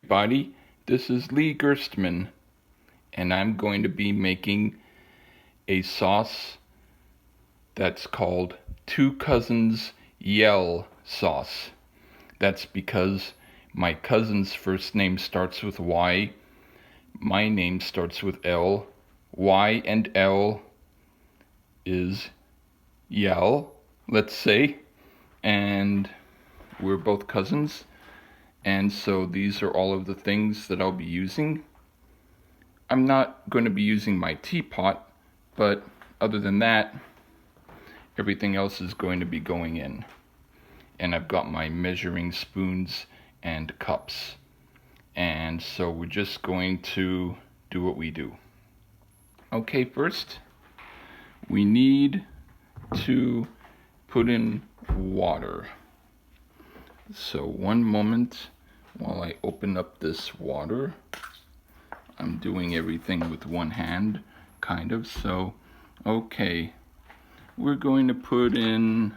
Everybody, this is Lee Gerstmann, and I'm going to be making a sauce that's called Two Cousins Yell sauce. That's because my cousin's first name starts with Y, my name starts with L. Y and L is yell, let's say, and we're both cousins. And so these are all of the things that I'll be using. I'm not going to be using my teapot, but other than that, everything else is going to be going in. And I've got my measuring spoons and cups. And so we're just going to do what we do. Okay, first, we need to put in water. So one moment while I open up this water. I'm doing everything with one hand, kind of, so okay. We're going to put in,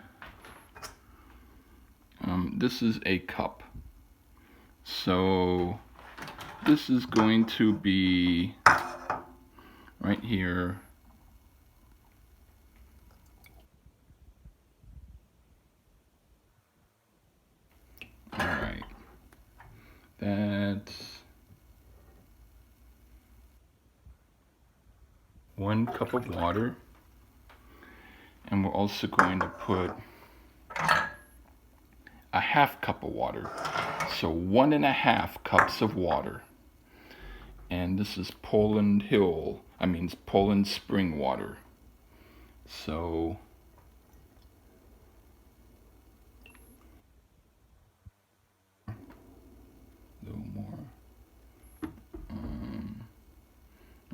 this is a cup. So this is going to be right here. All right, that's 1 cup of water. And we're also going to put a 1/2 cup of water. So 1.5 cups of water. And this is Poland Spring water. So a little more.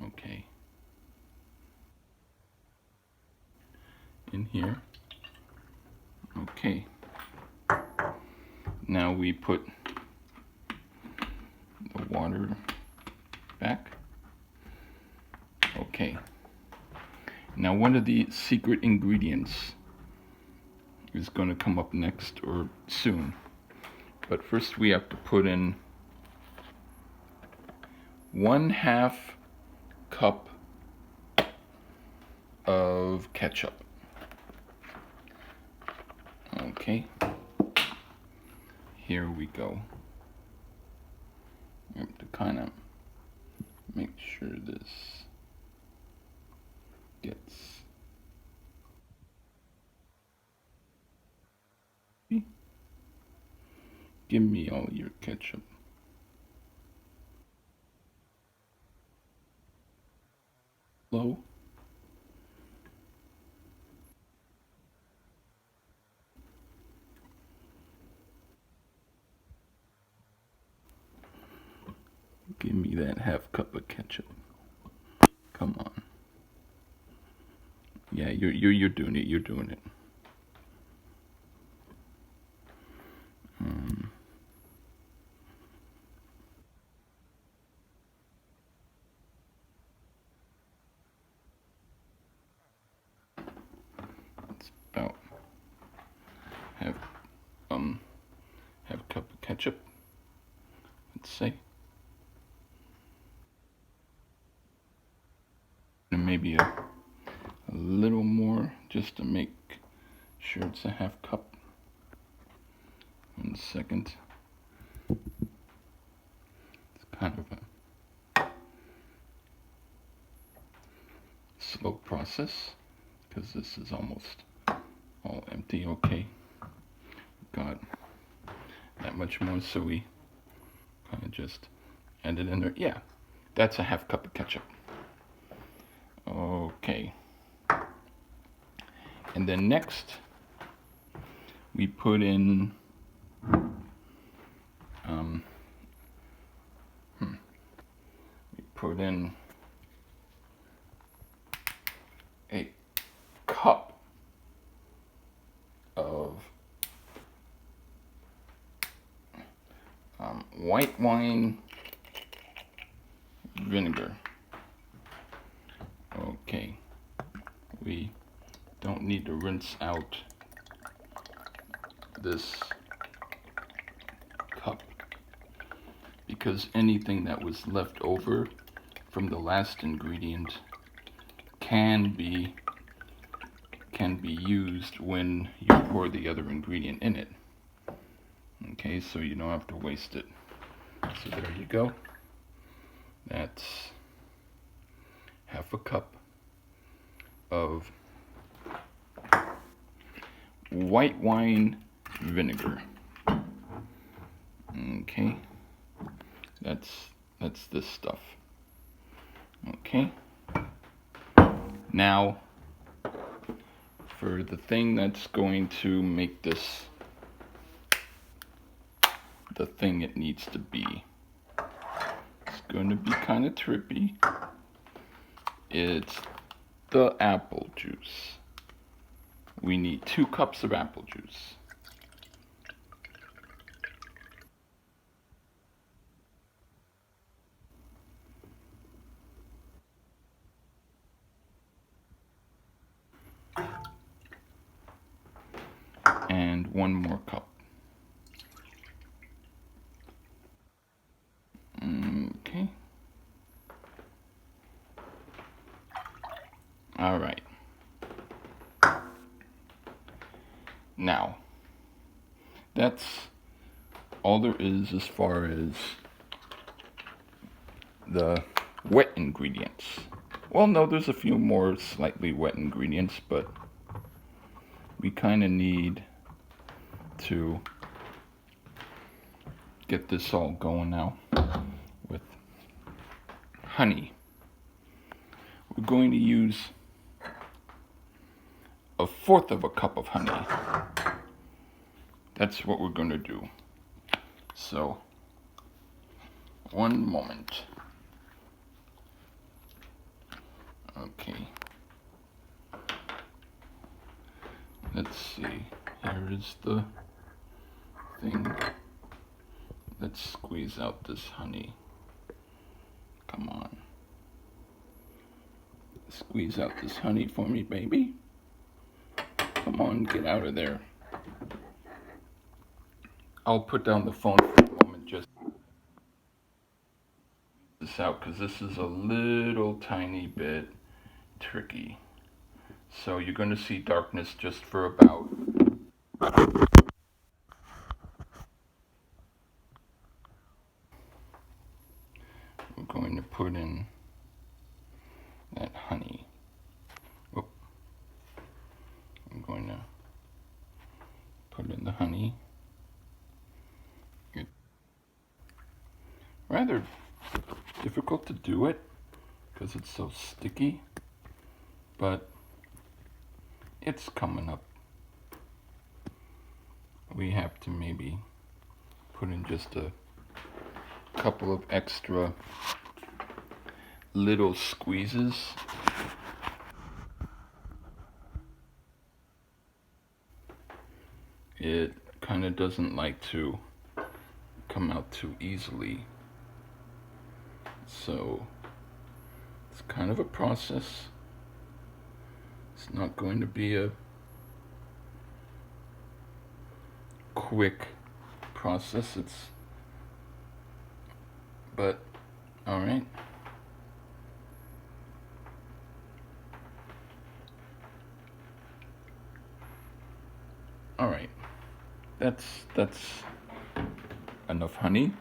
Okay. In here. Okay. Now we put the water back. Okay. Now one of the secret ingredients is going to come up next or soon. But first we have to put in 1/2 cup of ketchup. Okay. Here we go. I have to kind of make sure this gets. Give me all your ketchup. Low. Give me that 1/2 cup of ketchup. Come on. Yeah, you're doing it. You're doing it. It's about half cup of ketchup. Let's say. And maybe a little more just to make sure it's a 1/2 cup. 1 second. It's kind of a slow process because this is almost all empty. Okay, got that much more, so we kind of just add it in there. Yeah, that's a 1/2 cup of ketchup. Okay, and then next we put in a cup of white wine vinegar. Okay, we don't need to rinse out this cup because anything that was left over from the last ingredient can be used when you pour the other ingredient in it. Okay, so you don't have to waste it. So there you go. That's half a cup of white wine vinegar. Okay, that's this stuff. Okay, now for the thing that's going to make this the thing it needs to be. It's going to be kind of trippy. It's the apple juice. We need 2 cups of apple juice. And 1 more cup. Okay. All right. Now, that's all there is as far as the wet ingredients. Well, no, there's a few more slightly wet ingredients, but we kind of need to get this all going now with honey. We're going to use 1/4 of a cup of honey. That's what we're going to do. So, one moment. Okay. Let's see. Here is the thing. Let's squeeze out this honey. Come on. Squeeze out this honey for me, baby. Come on, get out of there. I'll put down the phone for a moment just this out because this is a little tiny bit tricky. So you're going to see darkness just for about we're going to put in that honey. Oop. I'm going to put in the honey. It's rather difficult to do it because it's so sticky, but it's coming up. We have to maybe put in just a couple of extra little squeezes. It kind of doesn't like to come out too easily. So it's kind of a process. It's not going to be a quick process. But all right. All right. That's enough honey.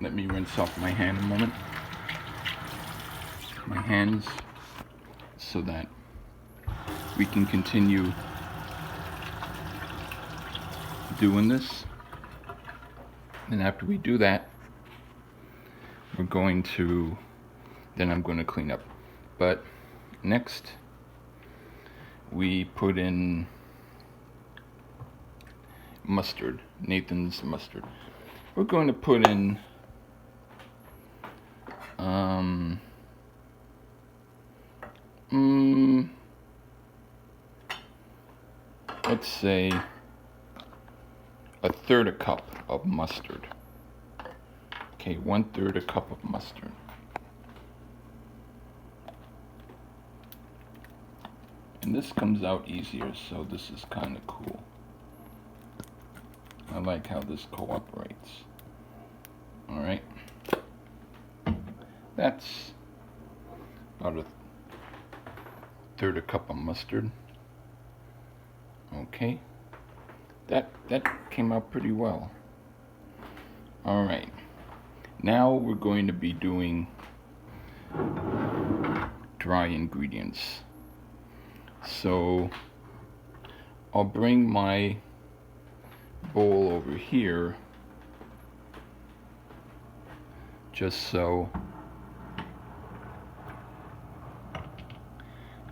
Let me rinse off my hand a moment. My hands so that we can continue doing this. And after we do that, then I'm going to clean up. But next, we put in mustard, Nathan's mustard. We're going to put in let's say 1/3 a cup of mustard. Okay, 1/3 a cup of mustard. And this comes out easier, so this is kind of cool. I like how this cooperates. Alright. That's about a third a cup of mustard. Okay. That came out pretty well. Alright. Now we're going to be doing dry ingredients. So I'll bring my bowl over here just so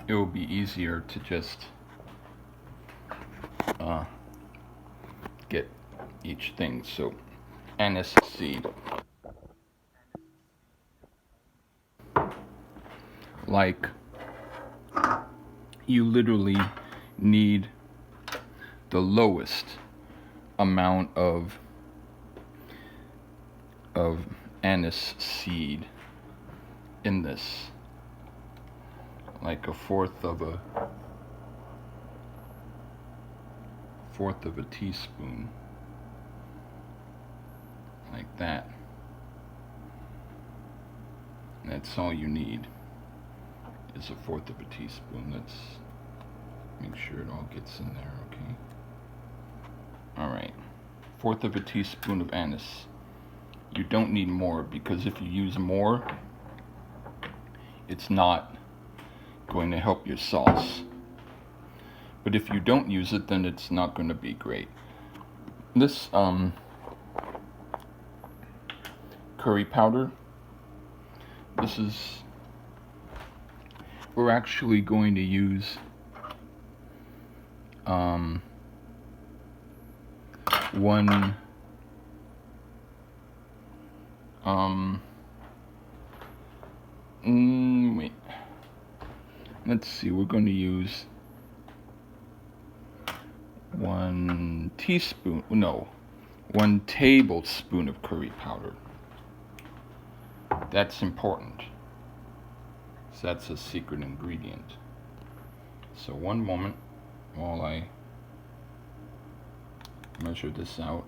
it will be easier to just get each thing. So anise seed, like you literally need the lowest amount of anise seed in this, like a fourth of a teaspoon, like that. And that's all you need, is a fourth of a teaspoon. Let's make sure it all gets in there, okay? Alright, fourth of a teaspoon of anise. You don't need more, because if you use more, it's not going to help your sauce. But if you don't use it, then it's not going to be great. This curry powder, we're actually going to use wait. Let's see, we're going to use 1 tablespoon of curry powder. That's important. So that's a secret ingredient. So one moment while I measure this out.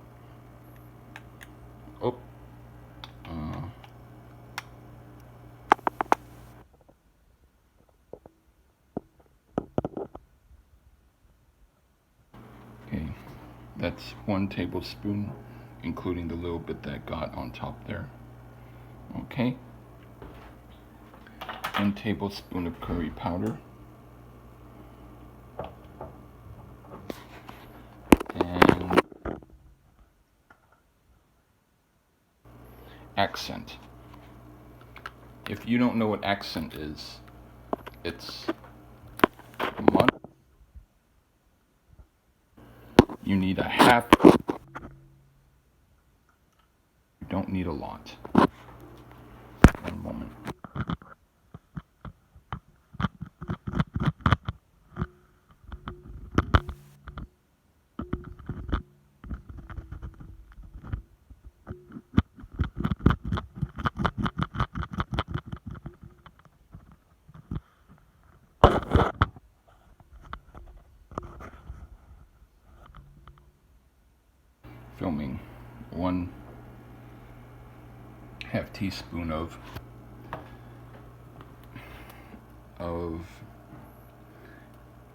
Oh. Okay, that's 1 tablespoon, including the little bit that got on top there. Okay. 1 tablespoon of curry powder. And accent. If you don't know what accent is, it's mud. You need a half. You don't need a lot. One moment. Filming 1/2 teaspoon of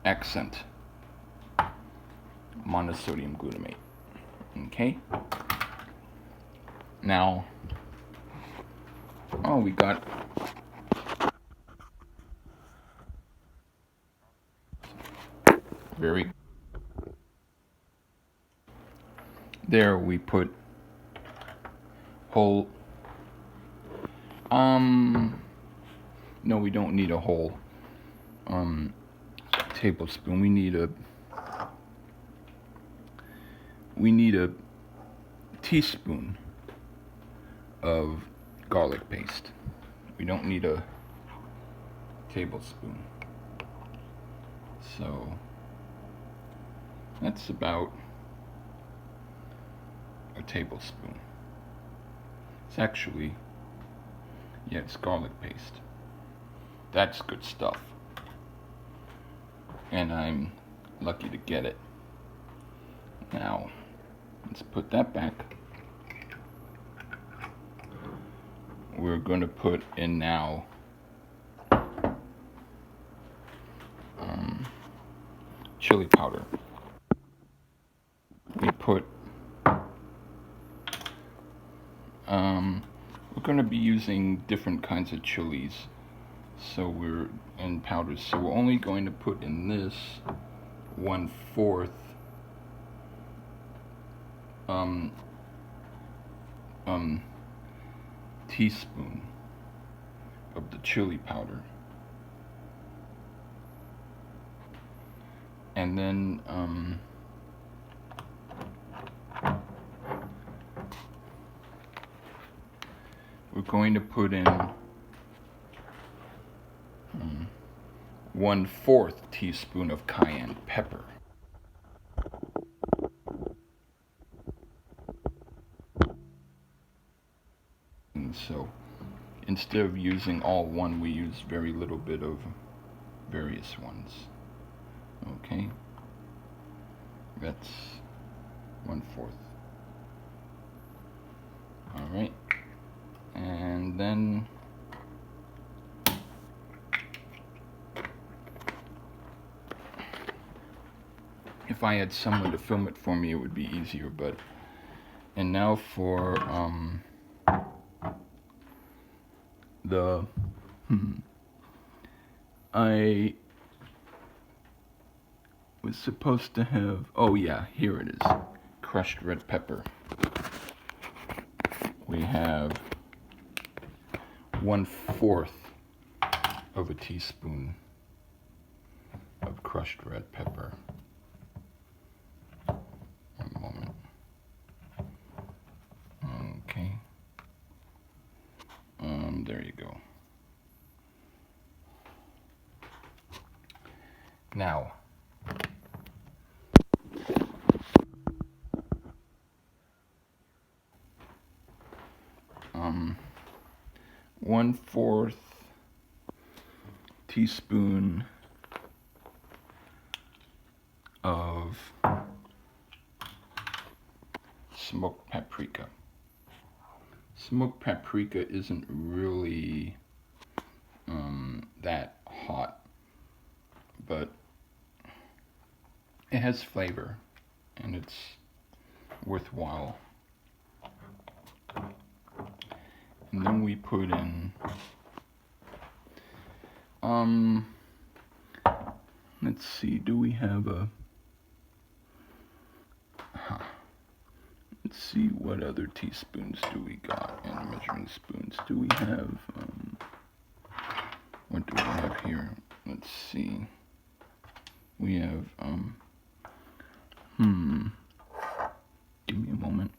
accent monosodium glutamate. Okay. Now, we got very. There we put whole. No, we don't need a whole tablespoon. We need a teaspoon of garlic paste. We don't need a tablespoon. So that's about a tablespoon. It's actually, yeah, it's garlic paste. That's good stuff. And I'm lucky to get it. Now, Let's put that back. We're going to put in now chili powder. We put we're going to be using different kinds of chilies, so we're in powders. So we're only going to put in this 1/4 teaspoon of the chili powder, and then we're going to put in 1/4 teaspoon of cayenne pepper. And so instead of using all one, we use very little bit of various ones. Okay, that's 1/4. All right, and then if I had someone to film it for me, it would be easier. But and now for the I was supposed to have, oh yeah, here it is, crushed red pepper. We have 1/4 of a teaspoon of crushed red pepper. One moment. Okay. There you go. Now, um, 1/4 teaspoon of smoked paprika. Smoked paprika isn't really that hot, but it has flavor and it's worthwhile. And then we put in let's see, do we have a let's see, what other teaspoons do we got, and measuring spoons do we have? What do we have here? Let's see. We have give me a moment.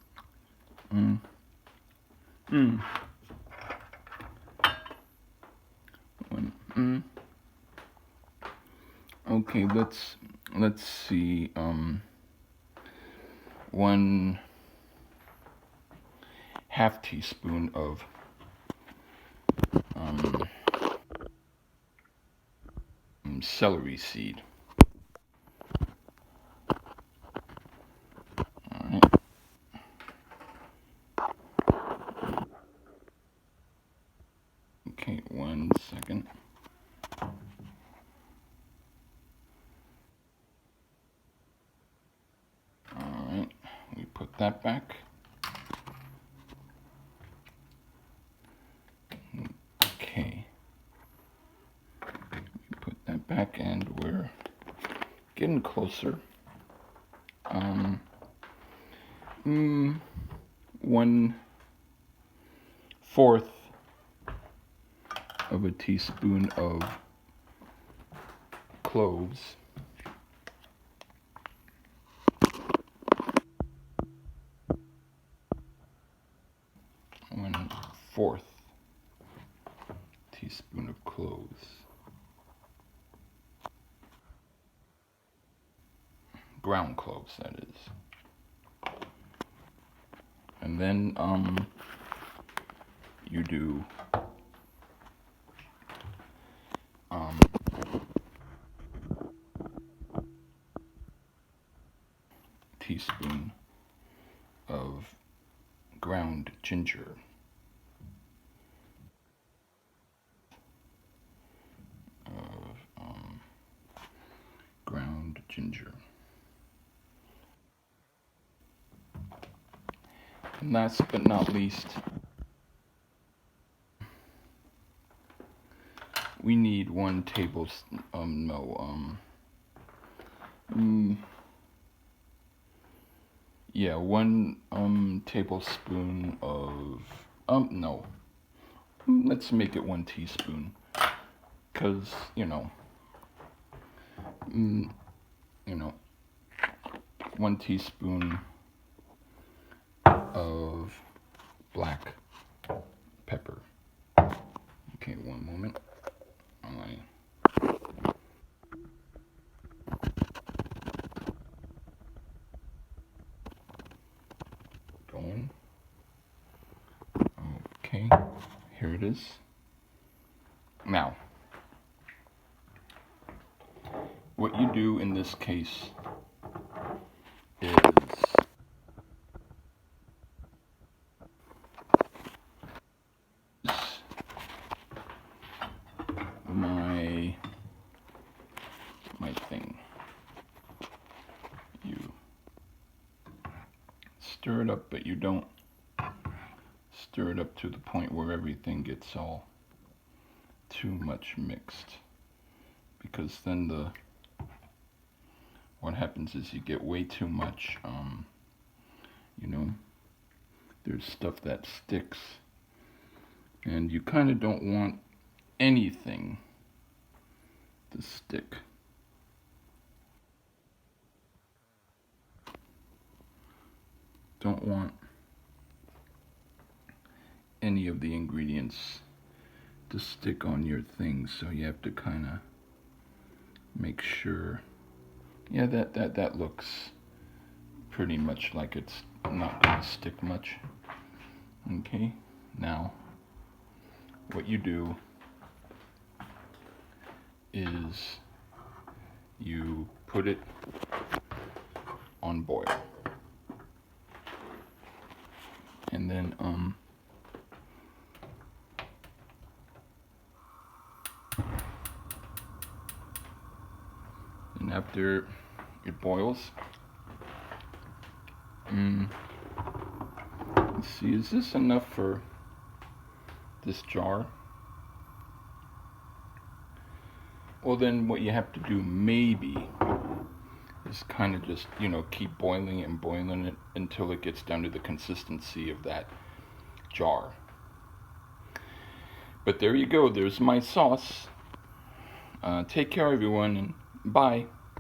Okay, let's see. 1/2 teaspoon of celery seed. All right. Okay, 1 second. All right, we put that back. Okay, we put that back, and we're getting closer. 1/4 of a teaspoon of cloves. 1/4 teaspoon of cloves. Ground cloves, that is. And then you do teaspoon ground ginger. Ground ginger. And last but not least, we need 1 tablespoon. Yeah, 1 tablespoon of no. Let's make it 1 teaspoon, cause you know, 1 teaspoon of black pepper. Okay, one moment. Going. Okay, here it is. Now, what you do in this case is my thing. You stir it up, but you don't stir it up to the point where everything gets all too much mixed, because then what happens is you get way too much, there's stuff that sticks, and you kind of don't want anything to stick. Don't want any of the ingredients to stick on your thing, so you have to kind of make sure. Yeah, that looks pretty much like it's not going to stick much. Okay, now what you do is you put it on boil, and then and after it boils, let's see, is this enough for this jar? Well, then what you have to do maybe is kind of just, keep boiling it and boiling it until it gets down to the consistency of that jar. But there you go, there's my sauce. Take care, everyone, and bye.